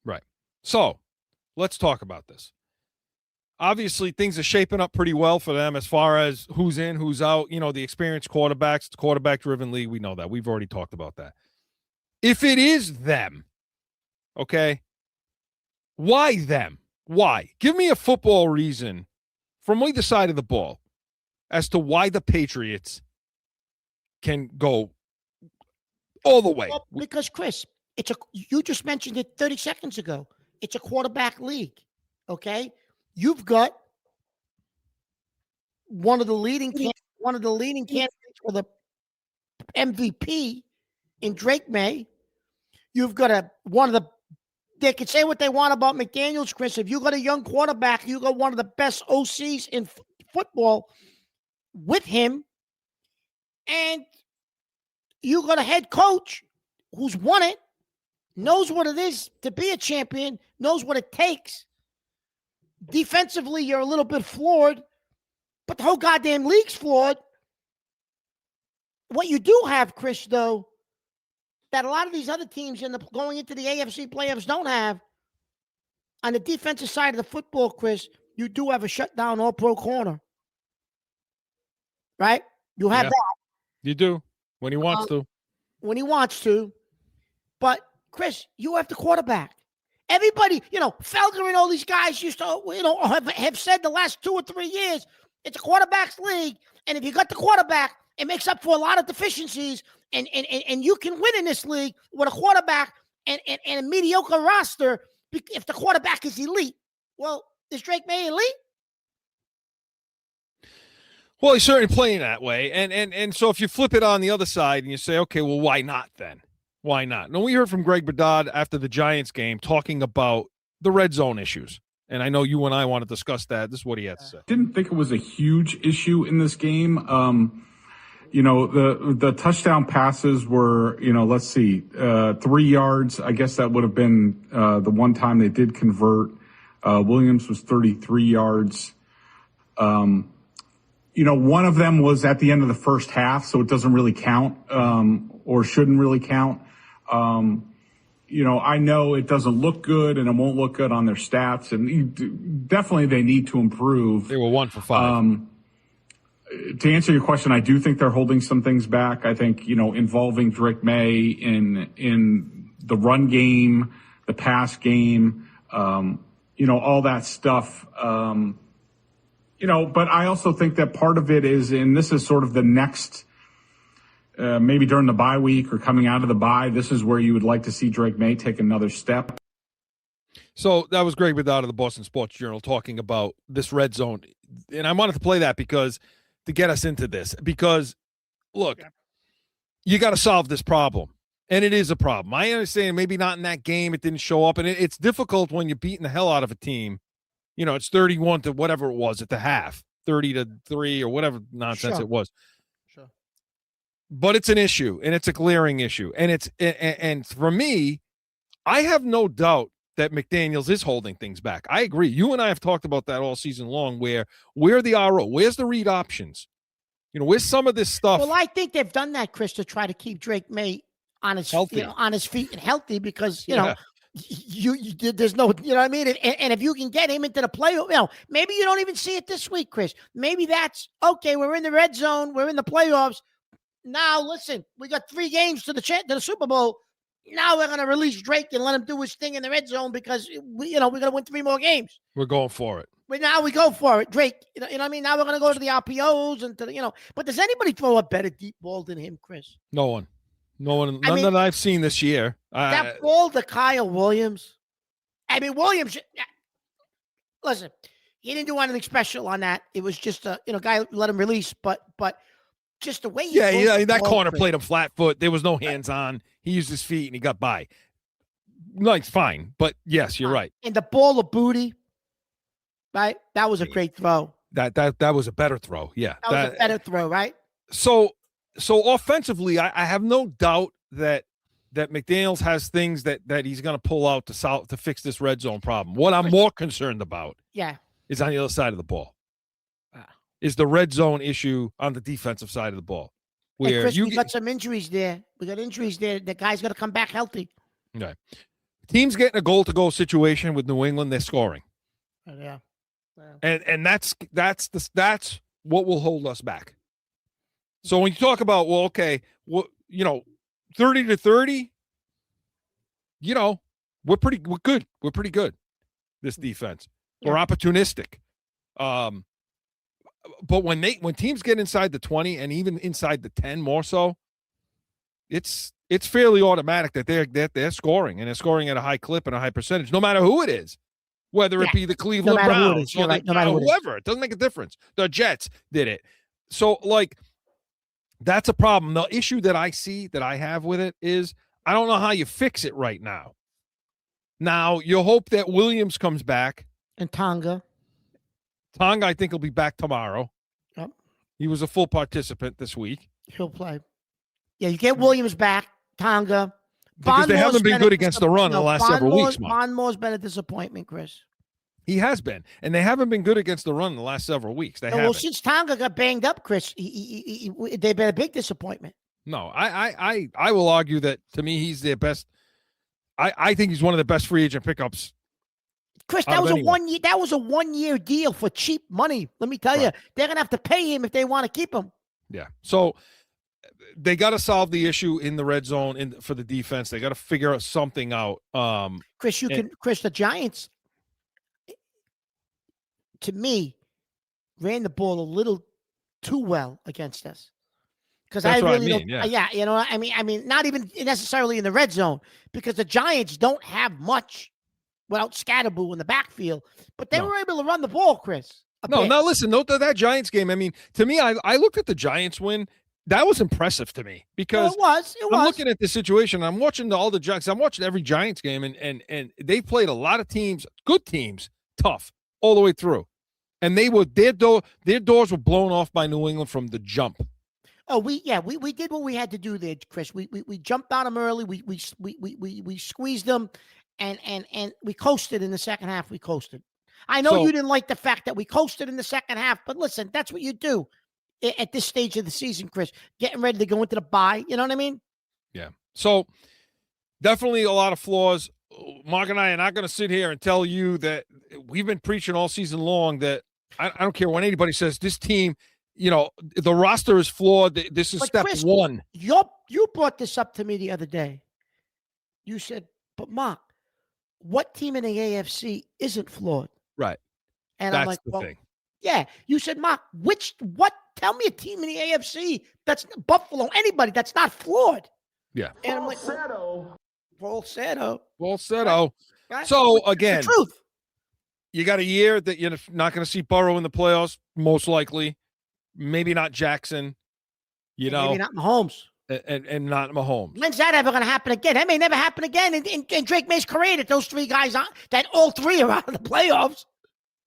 Right. So, let's talk about this. Obviously, things are shaping up pretty well for them as far as who's in, who's out. The experienced quarterbacks, it's a quarterback-driven league. We know that. We've already talked about that. If it is them, okay, why them? Why? Give me a football reason from either side of the ball as to why the Patriots can go all the way. Well, because, Chris, you just mentioned it 30 seconds ago. It's a quarterback league, okay? You've got one of the leading candidates for the MVP in Drake May. You've got they can say what they want about McDaniels, Chris. If you got a young quarterback, you got one of the best OCs in football with him, and you got a head coach who's won it, knows what it is to be a champion, knows what it takes. Defensively, you're a little bit flawed, but the whole goddamn league's flawed. What you do have, Chris, though, that a lot of these other teams going into the AFC playoffs don't have, on the defensive side of the football, Chris, you do have a shutdown all-pro corner. Right? You have that. You do, when he wants to. When he wants to. But, Chris, you have the quarterback. Everybody, Felger and all these guys used to, have said the last 2 or 3 years, it's a quarterback's league. And if you got the quarterback, it makes up for a lot of deficiencies. And you can win in this league with a quarterback and a mediocre roster if the quarterback is elite. Well, is Drake May elite? Well, he's certainly playing that way. And so if you flip it on the other side and you say, okay, well, why not then? Why not? No, we heard from Greg Bedard after the Giants game talking about the red zone issues. And I know you and I want to discuss that. This is what he had to say. Didn't think it was a huge issue in this game. The touchdown passes were, let's see, 3 yards. I guess that would have been the one time they did convert. Williams was 33 yards. One of them was at the end of the first half, so it doesn't really count, or shouldn't really count. I know it doesn't look good and it won't look good on their stats, and definitely they need to improve. They were 1 for 5. To answer your question, I do think they're holding some things back. I think, involving Drake May in the run game, the pass game, all that stuff. But I also think that part of it is, and this is sort of the next, maybe during the bye week or coming out of the bye, this is where you would like to see Drake May take another step. So that was Greg Bedard of the Boston Sports Journal talking about this red zone. And I wanted to play that to get us into this, because look, you got to solve this problem. And it is a problem. I understand maybe not in that game. It didn't show up. And it's difficult when you're beating the hell out of a team. It's 31 to whatever it was at the half, 30-3 or whatever nonsense it was. Sure. But it's an issue, and it's a glaring issue. And for me, I have no doubt that McDaniels is holding things back. I agree. You and I have talked about that all season long, where the RO? Where's the read options? Where's some of this stuff? Well, I think they've done that, Chris, to try to keep Drake May on his feet and healthy, because, there's no, you know what I mean? And if you can get him into the playoff, maybe you don't even see it this week, Chris. Maybe that's okay. We're in the red zone. We're in the playoffs. Now, listen, we got 3 games to the Super Bowl. Now we're going to release Drake and let him do his thing in the red zone, because we're going to win 3 more games. We're going for it. Now we go for it, Drake. You know what I mean? Now we're going to go to the RPOs and to the, but does anybody throw a better deep ball than him, Chris? No one. None that I've seen this year. That ball to Kyle Williams. I mean, Williams, listen, he didn't do anything special on that. It was just a, guy let him release, but just the way he that corner played him flat foot. There was no hands on. He used his feet and he got by. Like, fine. But yes, you're right. And the ball of booty, right? That was a great throw. That was a better throw. Yeah. That was a better throw, right? So offensively, I have no doubt that McDaniels has things that he's going to pull out to fix this red zone problem. What I'm more concerned about is on the other side of the ball. Is the red zone issue on the defensive side of the ball. Where Chris, we got some injuries there. We got injuries there. The guy's got to come back healthy. Okay. Team's getting a goal-to-goal situation with New England. They're scoring. Yeah. And that's what will hold us back. So when you talk about, 30-30, we're good. We're pretty good. This defense. We're opportunistic. But when teams get inside the 20 and even inside the 10 more so, it's fairly automatic that they're scoring, and they're scoring at a high clip and a high percentage, no matter who it is. Whether it be the Cleveland Browns or whoever, it doesn't make a difference. The Jets did it. So, that's a problem. The issue that I have with it is I don't know how you fix it right now. Now, you hope that Williams comes back. And Tonga, I think, will be back tomorrow. Yep. He was a full participant this week. He'll play. Yeah, you get Williams back, Tonga. Because they haven't been good against the run in the last several weeks. Bondmore's been a disappointment, Chris. He has been, and they haven't been good against the run in the last several weeks. Well, since Tonga got banged up, Chris, they've been a big disappointment. No, I will argue that, to me, he's their best. I think he's one of the best free agent pickups. Chris, that was a 1 year deal for cheap money. Let me tell you, they're gonna have to pay him if they want to keep him. Yeah. So they got to solve the issue in the red zone for the defense. They got to figure something out. Chris, the Giants, to me, ran the ball a little too well against us. Because That's I what I really mean, don't. yeah. You know, I mean, not even necessarily in the red zone, because the Giants don't have much without Scatterboo in the backfield, but they No. were able to run the ball, Chris. No, bit. now listen, note that Giants game. I mean, to me, I looked at the Giants win. That was impressive to me because Well, it was. I'm looking at this situation. I'm watching all the Giants. I'm watching every Giants game, and they played a lot of teams, good teams, tough all the way through, and their doors were blown off by New England from the jump. Oh, we did what we had to do there, Chris. We jumped on them early. We squeezed them, and we coasted in the second half. We coasted. I know you didn't like the fact that we coasted in the second half, but listen, that's what you do at this stage of the season, Chris. Getting ready to go into the bye. You know what I mean? Yeah. So definitely a lot of flaws. Mark and I are not going to sit here and tell you that we've been preaching all season long that I don't care when anybody says this team, you know, the roster is flawed. This is step Chris, one. You brought this up to me the other day. You said, but Mark, what team in the AFC isn't flawed? Right. And that's I'm like, the well, thing. Yeah. You said, Mark, tell me a team in the AFC that's Buffalo, anybody that's not flawed. Yeah. And I'm like, falsetto. Right? So again, the truth. You got a year that you're not going to see Burrow in the playoffs, most likely. Maybe not Jackson. Maybe not Mahomes. And not Mahomes. When's that ever going to happen again? That may never happen again in Drake May's career that those three guys that all three are out of the playoffs.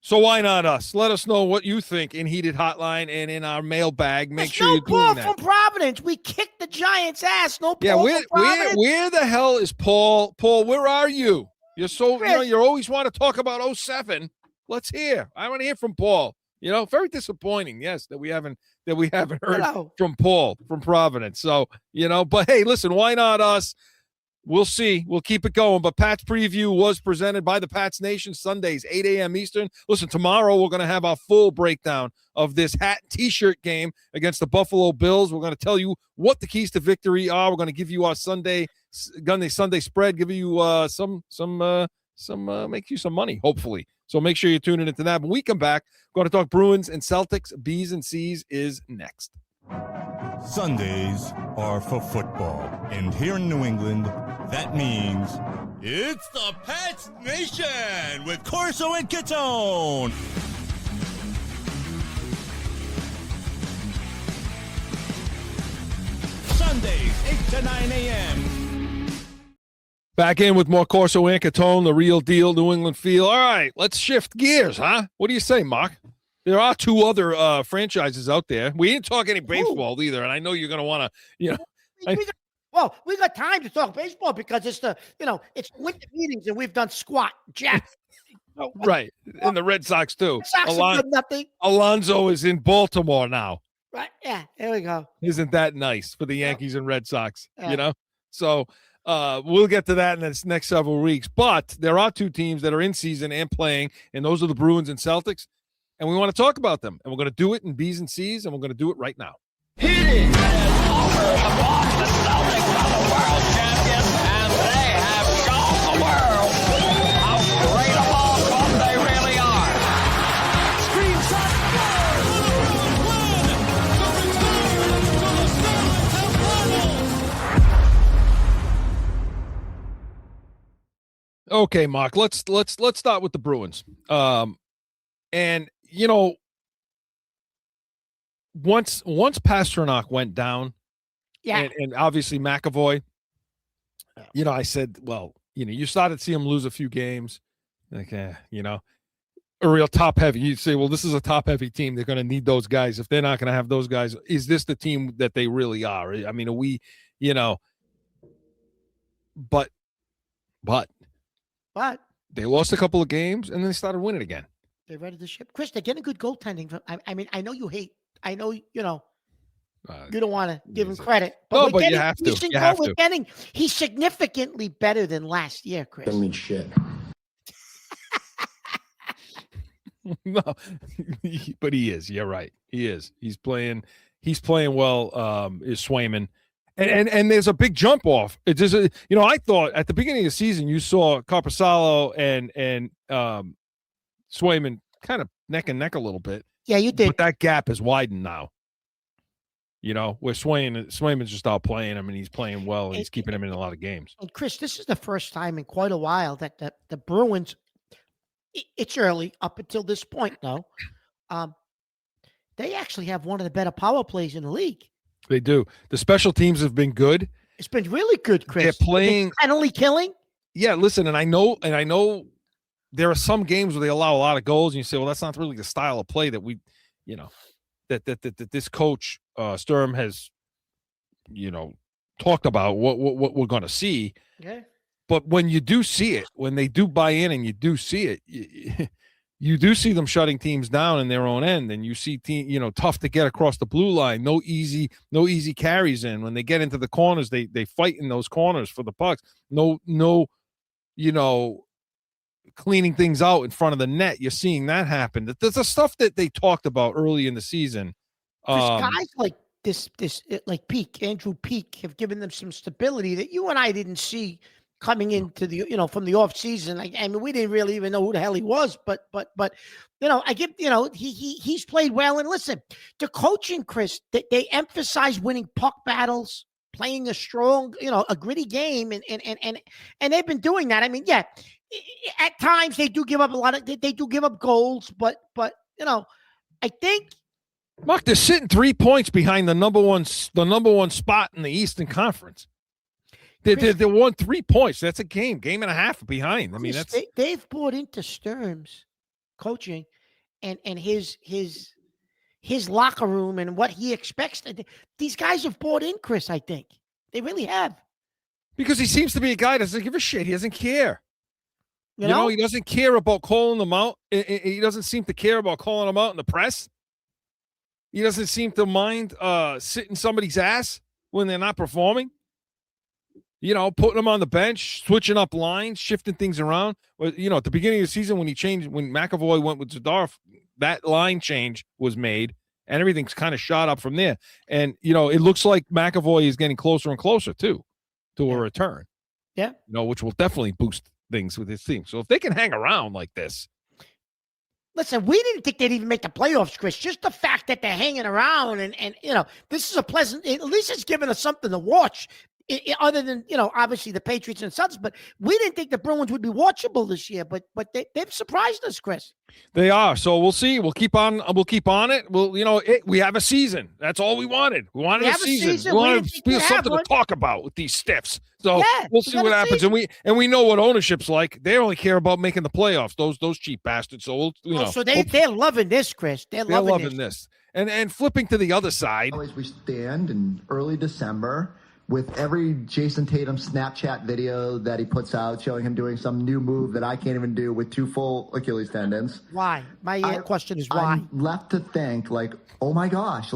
So why not us? Let us know what you think in Heated Hotline and in our mailbag. Make sure you're doing that. From Providence. We kicked the Giants' ass. No Paul from Providence. Where the hell is Paul? Paul, where are you? You're so Chris. You always want to talk about 07. Let's hear. I want to hear from Paul. Very disappointing. Yes, that we haven't heard from Paul from Providence. So but hey, listen, why not us? We'll see. We'll keep it going. But Pat's Preview was presented by the Pats Nation, Sundays, 8 a.m. Eastern. Listen, tomorrow we're going to have our full breakdown of this hat and T-shirt game against the Buffalo Bills. We're going to tell you what the keys to victory are. We're going to give you our Sunday spread, give you make you some money, hopefully. So make sure you're tuning into that. When we come back, we're going to talk Bruins and Celtics. B's and C's is next. Sundays are for football. And here in New England, that means it's the Pats Nation with Corso and Catone. Sundays, 8 to 9 a.m. Back in with more Corso and Catone, the real deal, New England feel. All right, let's shift gears, huh? What do you say, Mark? There are two other franchises out there. We didn't talk any baseball either, and I know you're going to want to, we got time to talk baseball because it's it's winter meetings and we've done squat, jack. Right, and the Red Sox too. Sox are nothing. Alonso is in Baltimore now. Right, yeah, there we go. Isn't that nice for the Yankees and Red Sox? So we'll get to that in the next several weeks. But there are two teams that are in season and playing, and those are the Bruins and Celtics. And we want to talk about them. And we're going to do it in B's and C's, and we're going to do it right now. Hit it! The Boston Celtics are the world champions, and they have shown the world how great a ball club they really are. Screen shot, Okay, Mark. Let's start with the Bruins. And once Pasternak went down, and obviously McAvoy, I said, well, you started to see him lose a few games, like, a real top heavy. You say, well, this is a top heavy team. They're going to need those guys. If they're not going to have those guys, is this the team that they really are? I mean, are we, but they lost a couple of games and then they started winning again. They're ready to ship. Chris, they're getting good goaltending. I mean, I know you hate. I know, you don't want to give him credit. But you have to. He's significantly better than last year, Chris. Doesn't mean shit. No, but he is. You're right. He is. He's playing well. Is Swayman. And there's a big jump off. It's just, I thought at the beginning of the season, you saw Carpasalo and Swayman kind of neck and neck a little bit. Yeah, you did. But that gap is widened now. You know, where Swayman's just out playing him, and he's playing well, and he's keeping him in a lot of games. And Chris, this is the first time in quite a while that the Bruins, it's early up until this point, though. They actually have one of the better power plays in the league. They do. The special teams have been good. It's been really good, Chris. They're playing penalty killing. Yeah, listen, and I know there are some games where they allow a lot of goals, and you say, well, that's not really the style of play that we, you know, that this coach Sturm has, you know, talked about what we're going to see. Yeah. But when you do see it, when they do buy in and you do see it, you do see them shutting teams down in their own end, and you see tough to get across the blue line, no easy carries in. When they get into the corners, they fight in those corners for the pucks. No, cleaning things out in front of the net. You're seeing that happen. There's the stuff that they talked about early in the season. Guys like this like Andrew Peak have given them some stability that you and I didn't see coming into the, from the off season. I mean, we didn't really even know who the hell he was, but I give, he's played well. And listen, the coaching, Chris, they emphasize winning puck battles, playing a strong, a gritty game. And they've been doing that. I mean, yeah, at times they do give up they do give up goals, but I think, Mark, they're sitting 3 points behind the number one spot in the Eastern Conference. They won 3 points. That's a game and a half behind. I mean, they've bought into Sturm's coaching and his locker room and what he expects. These guys have bought in, Chris. I think they really have. Because he seems to be a guy that doesn't give a shit. He doesn't care. You know, he doesn't care about calling them out. He doesn't seem to care about calling them out in the press. He doesn't seem to mind sitting somebody's ass when they're not performing. Putting them on the bench, switching up lines, shifting things around. Well, at the beginning of the season when McAvoy went with Zadorov, that line change was made, and everything's kind of shot up from there. And, it looks like McAvoy is getting closer and closer, too, to a return. Yeah. Which will definitely boost things with his team. So if they can hang around like this. Listen, we didn't think they'd even make the playoffs, Chris. Just the fact that they're hanging around and this is a pleasant, at least it's giving us something to watch. Other than, obviously the Patriots and Suns, but we didn't think the Bruins would be watchable this year, but they've surprised us, Chris. They are. So we'll see. We'll keep on it. We have a season. That's all we wanted. We wanted a season. We wanted to be something to talk about with these stiffs. So we'll see what happens. And we know what ownership's like. They only care about making the playoffs, those cheap bastards. So so they're loving this, Chris. They're loving this. And flipping to the other side. Always we stand in early December with every Jason Tatum Snapchat video that he puts out showing him doing some new move that I can't even do with 2 full Achilles tendons. Why? My question is why? I'm left to think, oh my gosh,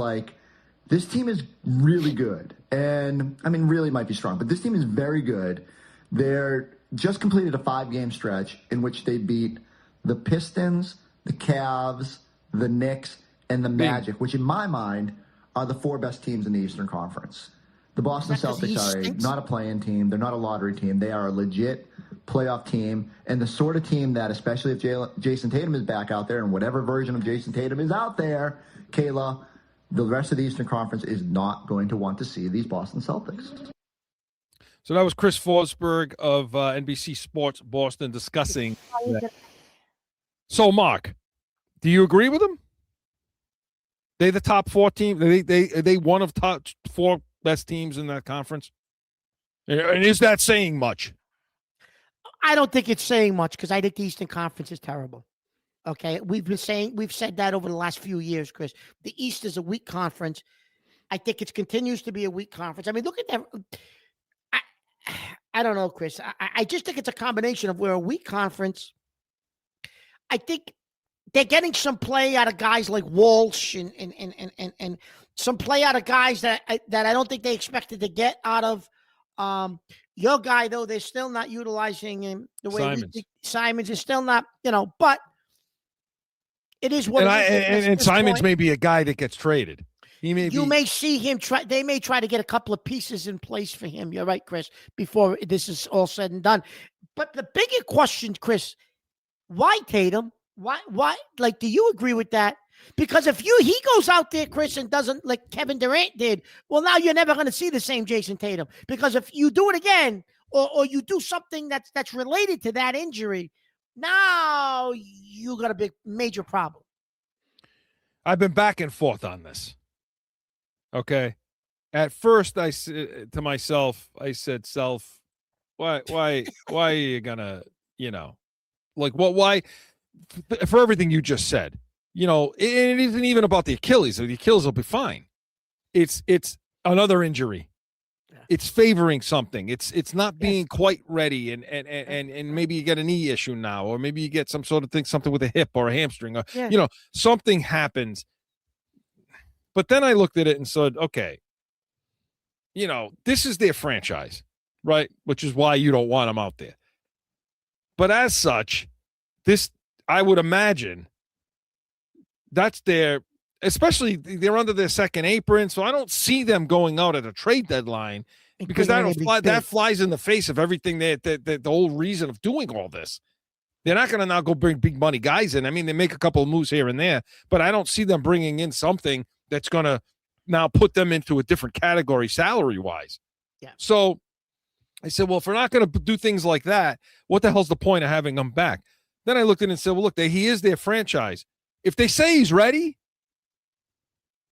this team is really good. And, I mean, really might be strong, but this team is very good. They're just completed a 5-game stretch in which they beat the Pistons, the Cavs, the Knicks, and the Magic, which in my mind are the 4 best teams in the Eastern Conference. The Boston Celtics are not a play-in team. They're not a lottery team. They are a legit playoff team, and the sort of team that, especially if Jason Tatum is back out there and whatever version of Jason Tatum is out there, Kayla, the rest of the Eastern Conference is not going to want to see these Boston Celtics. So that was Chris Forsberg of NBC Sports Boston discussing that. So, Mark, do you agree with him? They the top 4 team. They one of top 4 best teams in that conference? And is that saying much? I don't think it's saying much because I think the Eastern Conference is terrible. Okay, we've said that over the last few years, Chris. The East is a weak conference. I think it continues to be a weak conference. I mean, look at that. I don't know, Chris. I just think it's a combination of we're a weak conference. I think they're getting some play out of guys like Walsh and some play out of guys that I don't think they expected to get out of your guy, though. They're still not utilizing him the way Simons. Simons is still not, but it is what and Simons may be a guy that gets traded. You may see him try. They may try to get a couple of pieces in place for him. You're right, Chris, before this is all said and done. But the bigger question, Chris, why Tatum? Why? Do you agree with that? Because if he goes out there, Chris, and doesn't like Kevin Durant did, well, now you're never going to see the same Jason Tatum. Because if you do it again, or you do something that's related to that injury, now you got a big major problem. I've been back and forth on this. Okay. At first, I said to myself, why are you gonna, why, for everything you just said, it isn't even about the Achilles. The Achilles will be fine. It's another injury. Yeah. It's favoring something. It's not being quite ready, and maybe you get a knee issue now, or maybe you get some sort of thing, something with a hip or a hamstring, or something happens. But then I looked at it and said, okay, this is their franchise, right? Which is why you don't want them out there. But as such, I would imagine that's especially they're under their second apron. So I don't see them going out at a trade deadline because that flies in the face of everything the whole reason of doing all this. They're not going to now go bring big money guys in. I mean, they make a couple of moves here and there, but I don't see them bringing in something that's going to now put them into a different category salary-wise. Yeah. So I said, well, if we're not going to do things like that, what the hell's the point of having them back? Then I looked at it and said, well, look, he is their franchise. If they say he's ready,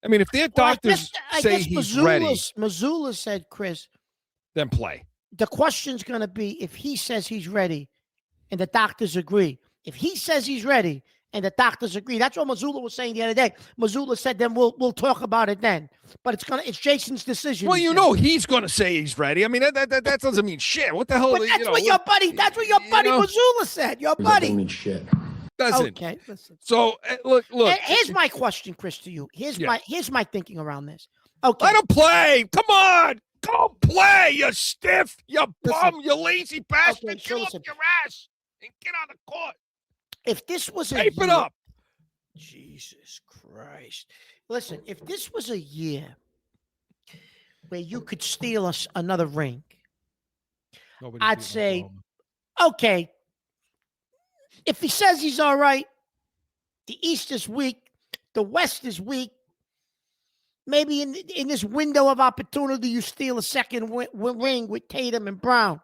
I mean, if their doctors say he's ready. Mazzulla said, Chris. Then play. The question's going to be if he says he's ready and the doctors agree. If he says he's ready and the doctors agree, that's what Mazzulla was saying the other day. Mazzulla said, then we'll talk about it then. But it's Jason's decision. Well, he's going to say he's ready. I mean, that doesn't mean shit. What the hell? But that's what your buddy Mazzulla said. Your buddy. Doesn't mean shit. Doesn't. Okay, listen. So look. Here's my question, Chris, to you. Here's my thinking around this. Okay. Let him play. Come on. Go play, you stiff, you bum, you lazy bastard. Okay, Get up your ass and get on the court. If this was Tape it up. Jesus Christ. Listen, if this was a year where you could steal us another ring, I'd say, okay, if he says he's all right, the East is weak, the West is weak, maybe in this window of opportunity, you steal a second ring with Tatum and Brown.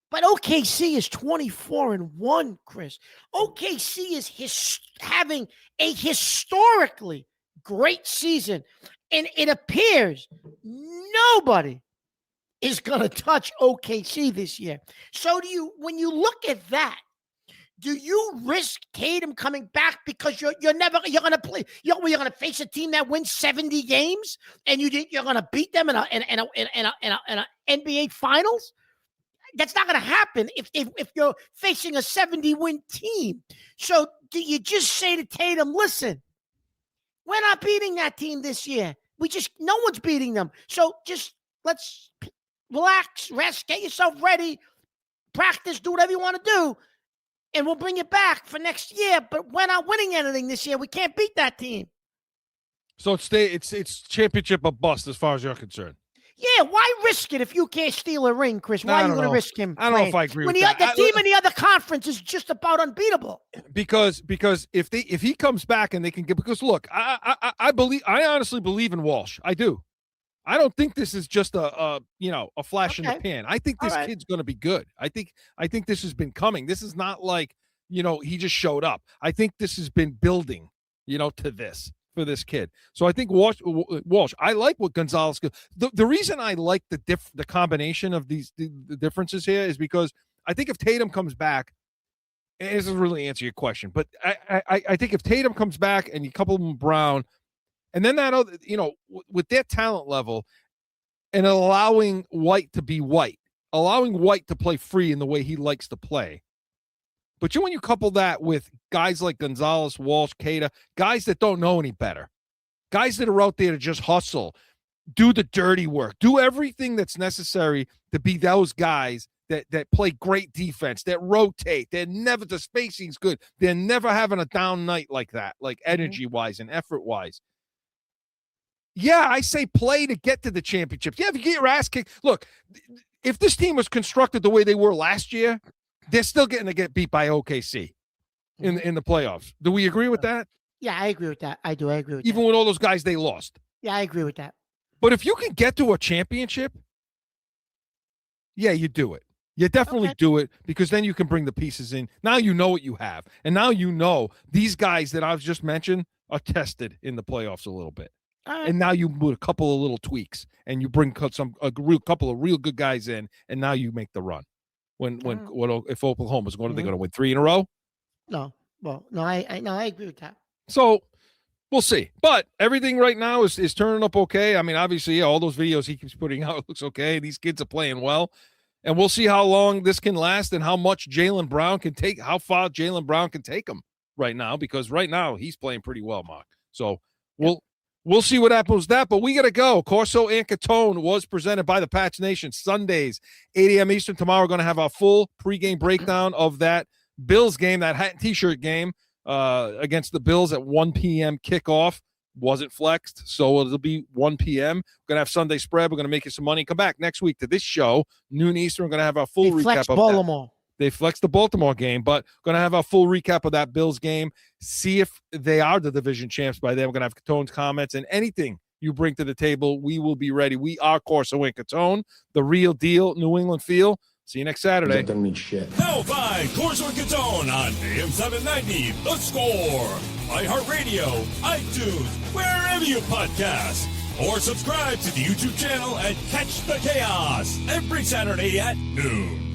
But OKC is 24-1, Chris. OKC is having a historically great season. And it appears nobody is going to touch OKC this year. So when you look at that, do you risk Tatum coming back because you're going to play? You're going to face a team that wins 70 games, and you're going to beat them in a NBA Finals? That's not going to happen if you're facing a 70-win team. So do you just say to Tatum, listen, we're not beating that team this year. No one's beating them. So just let's relax, rest, get yourself ready, practice, do whatever you want to do, and we'll bring you back for next year. But we're not winning anything this year. We can't beat that team. So it's championship or bust as far as you're concerned. Yeah, why risk it if you can't steal a ring, Chris? Why are you going to risk him? I don't know if I agree with that. The team in the other conference is just about unbeatable. Because if he comes back and they can get, because look, I honestly believe in Walsh. I do. I don't think this is just a flash in the pan. I think this kid's going to be good. I think this has been coming. This is not like, he just showed up. I think this has been building, to this. For this kid. So I think Walsh, I like what Gonzalez. The reason I like the combination of the differences here is because I think if Tatum comes back, and it doesn't really answer your question, but I think if Tatum comes back and you couple them with Brown, and then that other, with their talent level, and allowing White to be White, allowing White to play free in the way he likes to play. But when you couple that with guys like Gonzalez, Walsh, Queta, guys that don't know any better, guys that are out there to just hustle, do the dirty work, do everything that's necessary to be those guys that play great defense, that rotate, the spacing's good. They're never having a down night like that, like energy-wise and effort-wise. Yeah, I say play to get to the championship. Yeah, if you get your ass kicked. Look, if this team was constructed the way they were last year, they're still getting to get beat by OKC in the playoffs. Do we agree with that? Yeah, I agree with that. I do. I agree with Even that. with all those guys they lost. Yeah, I agree with that. But if you can get to a championship, yeah, you do it. You definitely do it because then you can bring the pieces in. Now you know what you have. And now you know these guys that I've just mentioned are tested in the playoffs a little bit. And now you put a couple of little tweaks and you bring a couple of real good guys in, and now you make the run. If Oklahoma's going, are they going to win 3 in a row? No. Well, no, I agree with that. So we'll see. But everything right now is turning up okay. I mean, obviously, all those videos he keeps putting out looks okay. These kids are playing well. And we'll see how long this can last and how much Jaylen Brown can take, how far Jaylen Brown can take him right now, because right now he's playing pretty well, Mark. So we'll see what happens with that. But we got to go. Corso and Catone was presented by the Pats Nation. Sundays, 8 a.m. Eastern. Tomorrow we're going to have our full pregame breakdown of that Bills game, that hat and T-shirt game against the Bills at 1 p.m. kickoff. Wasn't flexed, so it'll be 1 p.m. We're going to have Sunday spread. We're going to make you some money. Come back next week to this show, noon Eastern. We're going to have our full recap of Baltimore. They flexed the Baltimore game, but going to have our full recap of that Bills game. See if they are the division champs by then. We're going to have Catone's comments, and anything you bring to the table, we will be ready. We are Corso and Catone, the real deal, New England feel. See you next Saturday. That doesn't mean shit. Now find Corso and Catone on AM 790, The Score, iHeartRadio, iTunes, wherever you podcast. Or subscribe to the YouTube channel and catch the chaos every Saturday at noon.